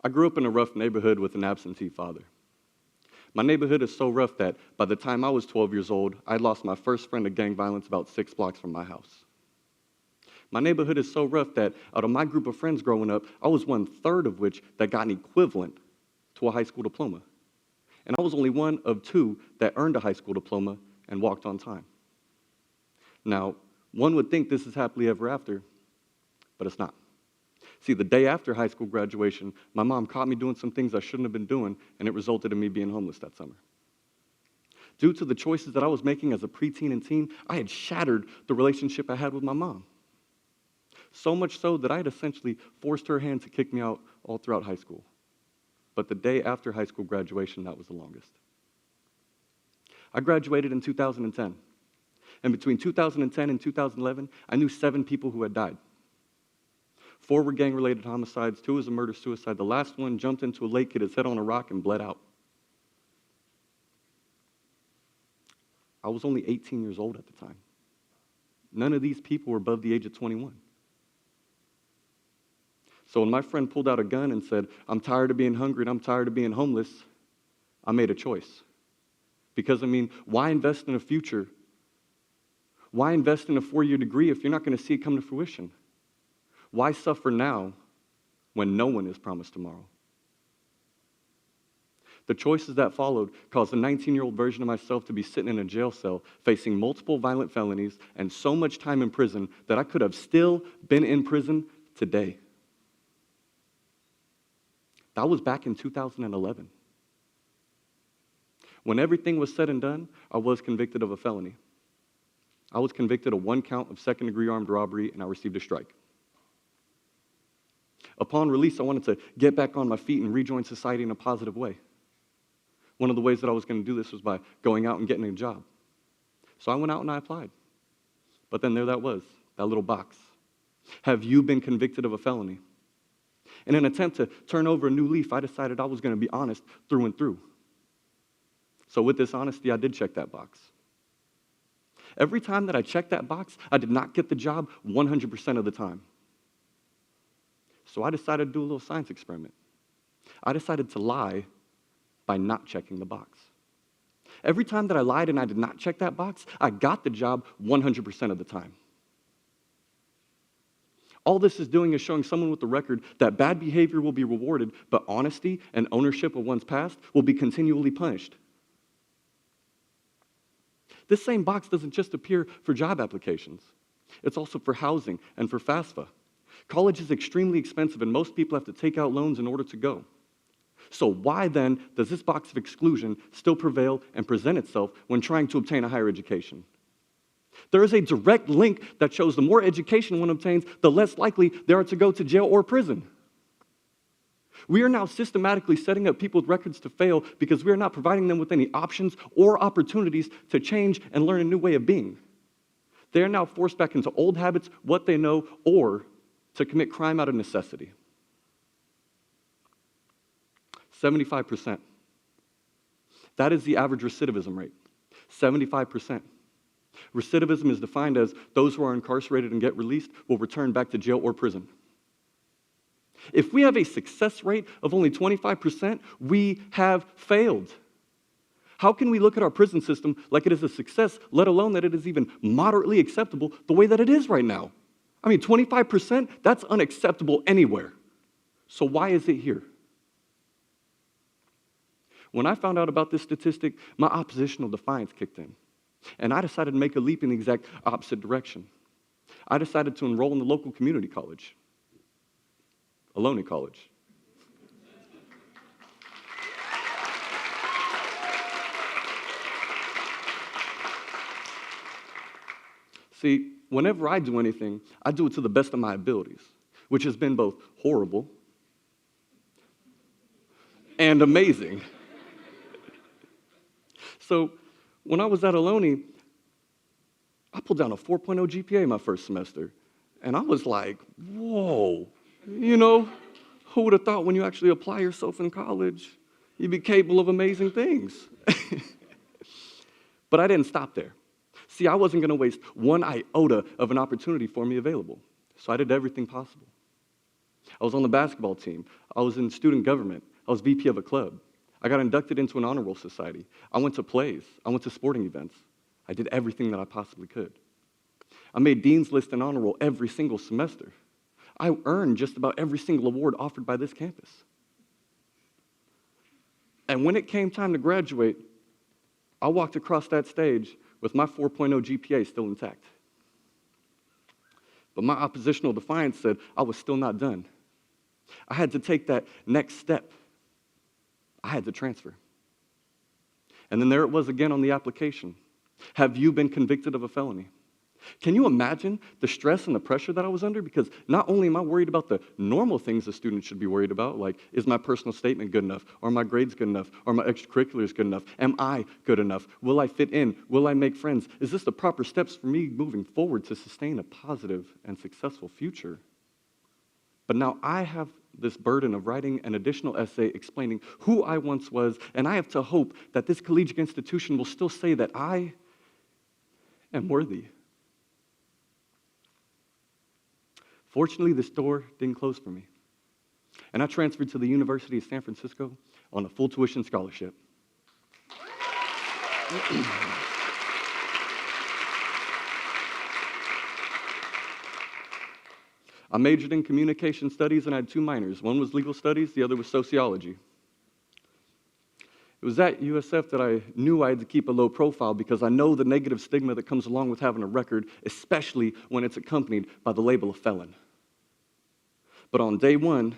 I grew up in a rough neighborhood with an absentee father. My neighborhood is so rough that by the time I was 12 years old, I'd lost my first friend to gang violence about 6 blocks from my house. My neighborhood is so rough that out of my group of friends growing up, I was 1/3 of which that got an equivalent to a high school diploma. And I was only one of 2 that earned a high school diploma and walked on time. Now, one would think this is happily ever after, but it's not. See, the day after high school graduation, my mom caught me doing some things I shouldn't have been doing, and it resulted in me being homeless that summer. Due to the choices that I was making as a preteen and teen, I had shattered the relationship I had with my mom. So much so that I had essentially forced her hand to kick me out all throughout high school. But the day after high school graduation, that was the longest. I graduated in 2010. And between 2010 and 2011, I knew 7 people who had died. 4 were gang-related homicides, 2 was a murder-suicide. The last one jumped into a lake, hit his head on a rock, and bled out. I was only 18 years old at the time. None of these people were above the age of 21. So when my friend pulled out a gun and said, "I'm tired of being hungry and I'm tired of being homeless," I made a choice. Because, why invest in a future? Why invest in a 4-year degree if you're not going to see it come to fruition? Why suffer now when no one is promised tomorrow? The choices that followed caused a 19-year-old version of myself to be sitting in a jail cell, facing multiple violent felonies and so much time in prison that I could have still been in prison today. That was back in 2011. When everything was said and done, I was convicted of a felony. I was convicted of 1 count of second-degree armed robbery, and I received a strike. Upon release, I wanted to get back on my feet and rejoin society in a positive way. One of the ways that I was going to do this was by going out and getting a job. So I went out and I applied. But then there that was, that little box. Have you been convicted of a felony? In an attempt to turn over a new leaf, I decided I was going to be honest through and through. So with this honesty, I did check that box. Every time that I checked that box, I did not get the job 100% of the time. So I decided to do a little science experiment. I decided to lie by not checking the box. Every time that I lied and I did not check that box, I got the job 100% of the time. All this is doing is showing someone with a record that bad behavior will be rewarded, but honesty and ownership of one's past will be continually punished. This same box doesn't just appear for job applications. It's also for housing and for FAFSA. College is extremely expensive, and most people have to take out loans in order to go. So why then does this box of exclusion still prevail and present itself when trying to obtain a higher education? There is a direct link that shows the more education one obtains, the less likely they are to go to jail or prison. We are now systematically setting up people with records to fail because we are not providing them with any options or opportunities to change and learn a new way of being. They are now forced back into old habits, what they know, or to commit crime out of necessity. 75%. That is the average recidivism rate. 75%. Recidivism is defined as those who are incarcerated and get released will return back to jail or prison. If we have a success rate of only 25%, we have failed. How can we look at our prison system like it is a success, let alone that it is even moderately acceptable the way that it is right now? 25%, that's unacceptable anywhere. So why is it here? When I found out about this statistic, my oppositional defiance kicked in. And I decided to make a leap in the exact opposite direction. I decided to enroll in the local community college, Ohlone College. See, whenever I do anything, I do it to the best of my abilities, which has been both horrible and amazing. So when I was at Ohlone, I pulled down a 4.0 GPA my first semester, and I was like, whoa, who would have thought when you actually apply yourself in college, you'd be capable of amazing things? But I didn't stop there. See, I wasn't going to waste one iota of an opportunity for me available, so I did everything possible. I was on the basketball team. I was in student government. I was VP of a club. I got inducted into an honor roll society. I went to plays. I went to sporting events. I did everything that I possibly could. I made Dean's List and honor roll every single semester. I earned just about every single award offered by this campus. And when it came time to graduate, I walked across that stage with my 4.0 GPA still intact. But my oppositional defiance said I was still not done. I had to take that next step. I had to transfer. And then there it was again on the application. Have you been convicted of a felony? Can you imagine the stress and the pressure that I was under? Because not only am I worried about the normal things a student should be worried about, like is my personal statement good enough? Are my grades good enough? Are my extracurriculars good enough? Am I good enough? Will I fit in? Will I make friends? Is this the proper steps for me moving forward to sustain a positive and successful future? But now I have this burden of writing an additional essay explaining who I once was, and I have to hope that this collegiate institution will still say that I am worthy. Fortunately, this door didn't close for me, and I transferred to the University of San Francisco on a full tuition scholarship. I majored in communication studies and I had two minors. One was legal studies, the other was sociology. It was at USF that I knew I had to keep a low profile because I know the negative stigma that comes along with having a record, especially when it's accompanied by the label of felon. But on day one,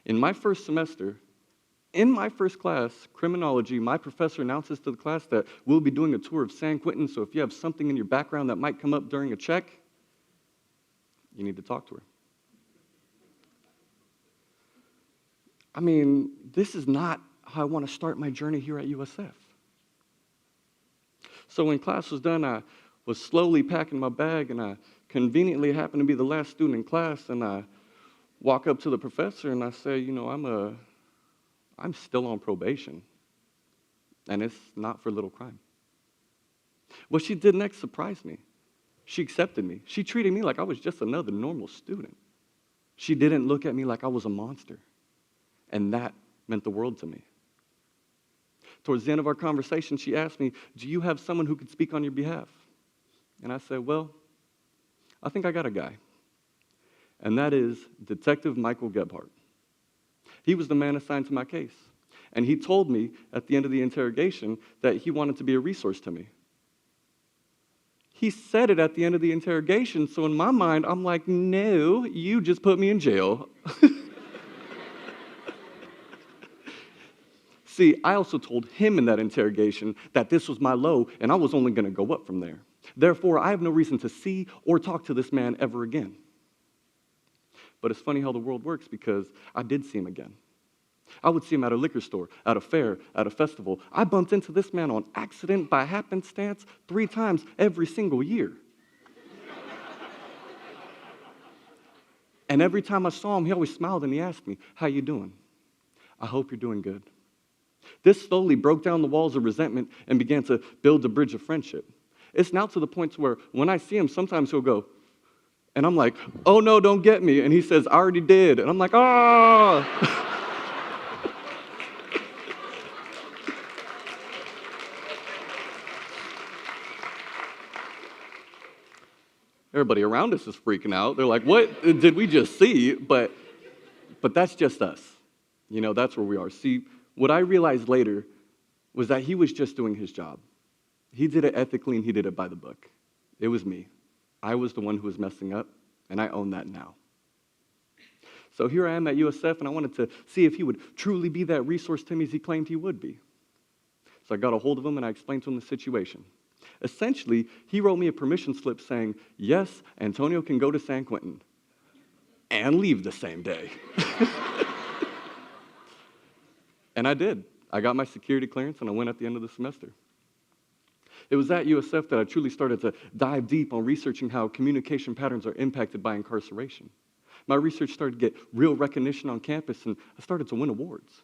in my first semester, in my first class, criminology, my professor announces to the class that we'll be doing a tour of San Quentin, so if you have something in your background that might come up during a check, you need to talk to her. I mean, this is not how I want to start my journey here at USF. So when class was done, I was slowly packing my bag, and I conveniently happened to be the last student in class, and I walk up to the professor and I say, you know, I'm still on probation, and it's not for little crime. What she did next surprised me. She accepted me. She treated me like I was just another normal student. She didn't look at me like I was a monster, and that meant the world to me. Towards the end of our conversation, she asked me, do you have someone who could speak on your behalf? And I said, well, I think I got a guy, and that is Detective Michael Gebhardt. He was the man assigned to my case, and he told me at the end of the interrogation that he wanted to be a resource to me. He said it at the end of the interrogation, so in my mind, I'm like, no, you just put me in jail. See, I also told him in that interrogation that this was my low, and I was only going to go up from there. Therefore, I have no reason to see or talk to this man ever again. But it's funny how the world works, because I did see him again. I would see him at a liquor store, at a fair, at a festival. I bumped into this man on accident by happenstance 3 times every single year. And every time I saw him, he always smiled and he asked me, how you doing? I hope you're doing good. This slowly broke down the walls of resentment and began to build a bridge of friendship. It's now to the point to where when I see him, sometimes he'll go, and I'm like, oh no, don't get me. And he says, I already did. And I'm like, ah. Everybody around us is freaking out. They're like, what did we just see? But that's just us. You know, that's where we are. See, what I realized later was that he was just doing his job. He did it ethically and he did it by the book. It was me. I was the one who was messing up, and I own that now. So here I am at USF, and I wanted to see if he would truly be that resource to me as he claimed he would be. So I got a hold of him and I explained to him the situation. Essentially, he wrote me a permission slip saying, yes, Antonio can go to San Quentin and leave the same day. And I did. I got my security clearance and I went at the end of the semester. It was at USF that I truly started to dive deep on researching how communication patterns are impacted by incarceration. My research started to get real recognition on campus, and I started to win awards.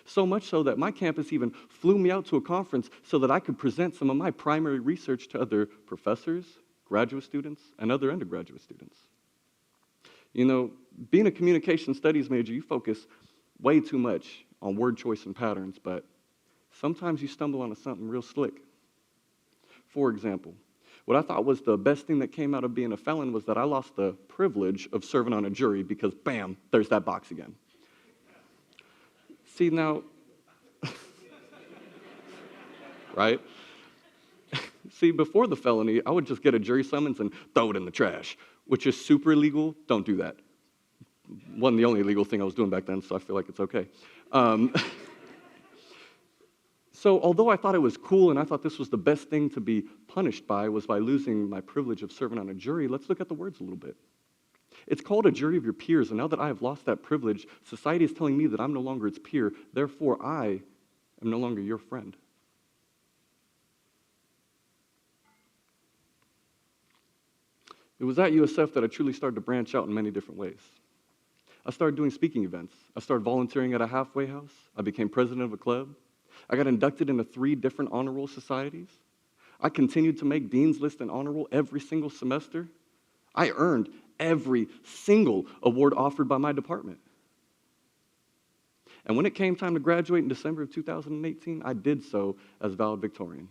So much so that my campus even flew me out to a conference so that I could present some of my primary research to other professors, graduate students, and other undergraduate students. You know, being a communication studies major, you focus way too much on word choice and patterns, but sometimes you stumble onto something real slick. For example, what I thought was the best thing that came out of being a felon was that I lost the privilege of serving on a jury because, bam, there's that box again. See, now, right? See, before the felony, I would just get a jury summons and throw it in the trash, which is super illegal. Don't do that. Wasn't the only illegal thing I was doing back then, so I feel like it's okay. So although I thought it was cool and I thought this was the best thing to be punished by was by losing my privilege of serving on a jury, let's look at the words a little bit. It's called a jury of your peers, and now that I have lost that privilege, society is telling me that I'm no longer its peer, therefore I am no longer your friend. It was at USF that I truly started to branch out in many different ways. I started doing speaking events. I started volunteering at a halfway house. I became president of a club. I got inducted into 3 different honor roll societies. I continued to make Dean's List and honor roll every single semester. I earned every single award offered by my department. And when it came time to graduate in December of 2018, I did so as valedictorian.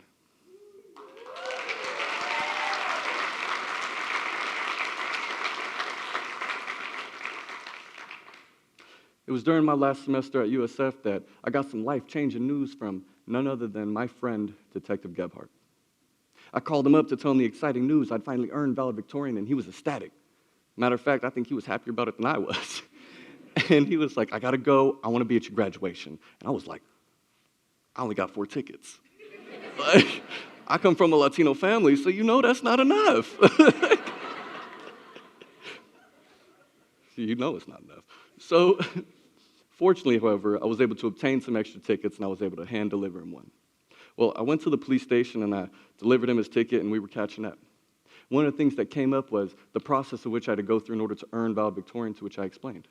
It was during my last semester at USF that I got some life-changing news from none other than my friend, Detective Gebhardt. I called him up to tell him the exciting news. I'd finally earned valedictorian, and he was ecstatic. Matter of fact, I think he was happier about it than I was. And he was like, I gotta go. I want to be at your graduation. And I was like, I only got 4 tickets. Like, I come from a Latino family, so you know that's not enough. You know it's not enough. So, fortunately, however, I was able to obtain some extra tickets, and I was able to hand deliver him one. Well, I went to the police station, and I delivered him his ticket, and we were catching up. One of the things that came up was the process of which I had to go through in order to earn valedictorian, to which I explained.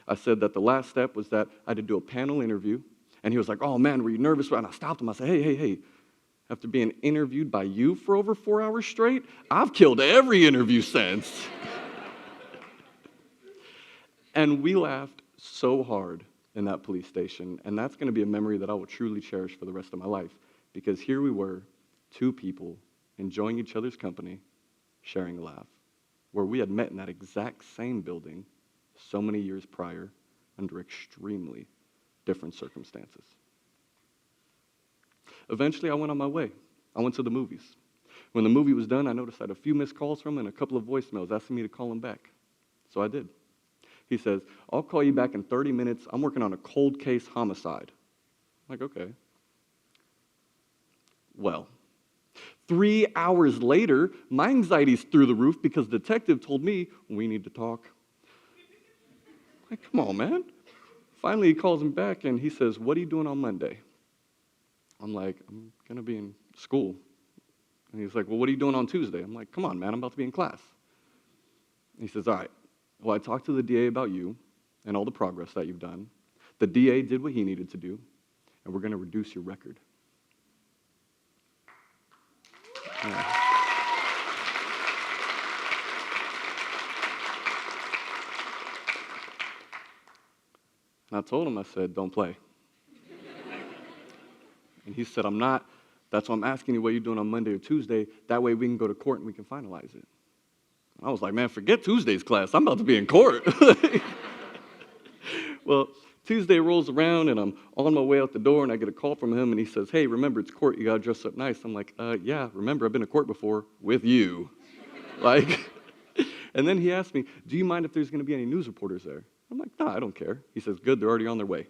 I said that the last step was that I had to do a panel interview, and he was like, oh, man, were you nervous? And I stopped him. I said, hey, after being interviewed by you for over 4 hours straight, I've killed every interview since. And we laughed so hard in that police station, and that's going to be a memory that I will truly cherish for the rest of my life, because here we were, 2 people, enjoying each other's company, sharing a laugh, where we had met in that exact same building so many years prior under extremely different circumstances. Eventually, I went on my way. I went to the movies. When the movie was done, I noticed I had a few missed calls from him and a couple of voicemails asking me to call him back. So I did. He says, I'll call you back in 30 minutes. I'm working on a cold case homicide. I'm like, okay. Well, 3 hours later, my anxiety's through the roof because the detective told me, we need to talk. I'm like, come on, man. Finally, he calls him back, and he says, what are you doing on Monday? I'm like, I'm going to be in school. And he's like, well, what are you doing on Tuesday? I'm like, come on, man, I'm about to be in class. And he says, all right. Well, I talked to the DA about you and all the progress that you've done. The DA did what he needed to do, and we're going to reduce your record. Yeah. And I told him, I said, don't play. And he said, I'm not. That's why I'm asking you what you're doing on Monday or Tuesday. That way we can go to court and we can finalize it. I was like, man, forget Tuesday's class. I'm about to be in court. Well, Tuesday rolls around, and I'm on my way out the door, and I get a call from him, and he says, hey, remember, it's court. You got to dress up nice. I'm like, yeah, remember, I've been to court before with you. And then he asked me, do you mind if there's going to be any news reporters there? I'm like, no, I don't care. He says, good, they're already on their way.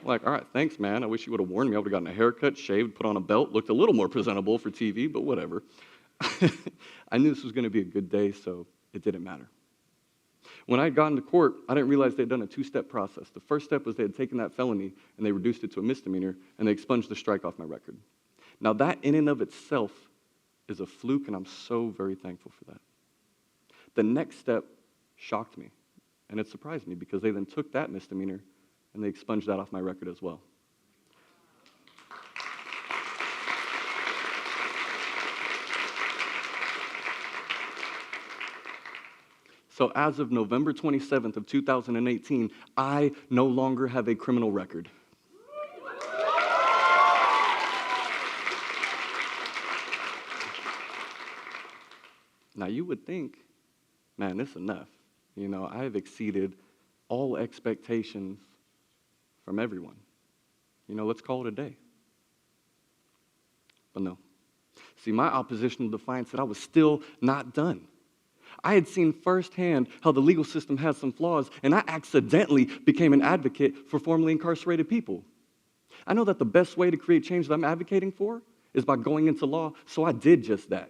I'm like, all right, thanks, man. I wish you would have warned me. I would have gotten a haircut, shaved, put on a belt, looked a little more presentable for TV, but whatever. I knew this was going to be a good day, so it didn't matter. When I had gotten to court, I didn't realize they'd done a 2-step process. The first step was they had taken that felony and they reduced it to a misdemeanor, and they expunged the strike off my record. Now, that in and of itself is a fluke, and I'm so very thankful for that. The next step shocked me, and it surprised me because they then took that misdemeanor and they expunged that off my record as well. So as of November 27th of 2018, I no longer have a criminal record. Now you would think, man, this is enough. You know, I have exceeded all expectations from everyone. You know, let's call it a day. But no. See, my oppositional defiance said I was still not done. I had seen firsthand how the legal system had some flaws, and I accidentally became an advocate for formerly incarcerated people. I know that the best way to create change that I'm advocating for is by going into law, so I did just that.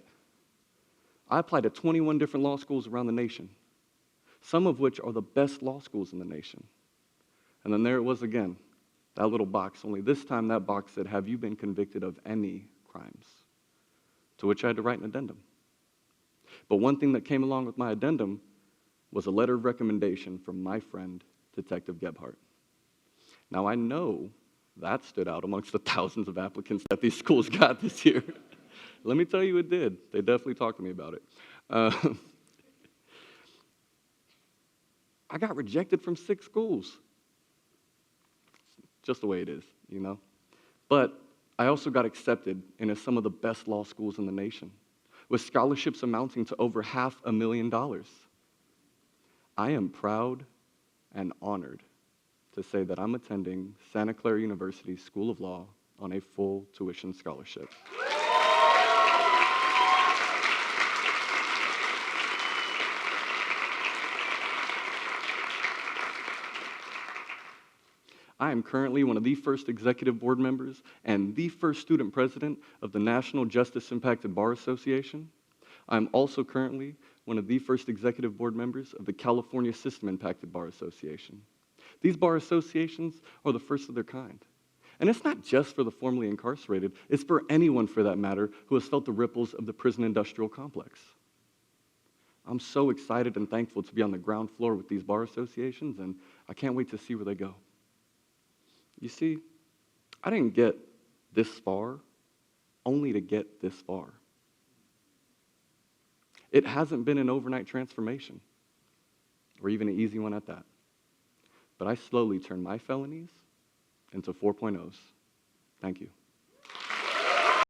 I applied to 21 different law schools around the nation, some of which are the best law schools in the nation. And then there it was again, that little box, only this time that box said, have you been convicted of any crimes? To which I had to write an addendum. But one thing that came along with my addendum was a letter of recommendation from my friend, Detective Gebhardt. Now I know that stood out amongst the thousands of applicants that these schools got this year. Let me tell you, it did. They definitely talked to me about it. I got rejected from 6 schools. Just the way it is, you know. But I also got accepted into some of the best law schools in the nation, with scholarships amounting to over $500,000. I am proud and honored to say that I'm attending Santa Clara University School of Law on a full tuition scholarship. I am currently one of the first executive board members and the first student president of the National Justice Impacted Bar Association. I'm also currently one of the first executive board members of the California System Impacted Bar Association. These bar associations are the first of their kind. And it's not just for the formerly incarcerated, it's for anyone, for that matter, who has felt the ripples of the prison industrial complex. I'm so excited and thankful to be on the ground floor with these bar associations, and I can't wait to see where they go. You see, I didn't get this far only to get this far. It hasn't been an overnight transformation, or even an easy one at that. But I slowly turned my felonies into 4.0's. Thank you.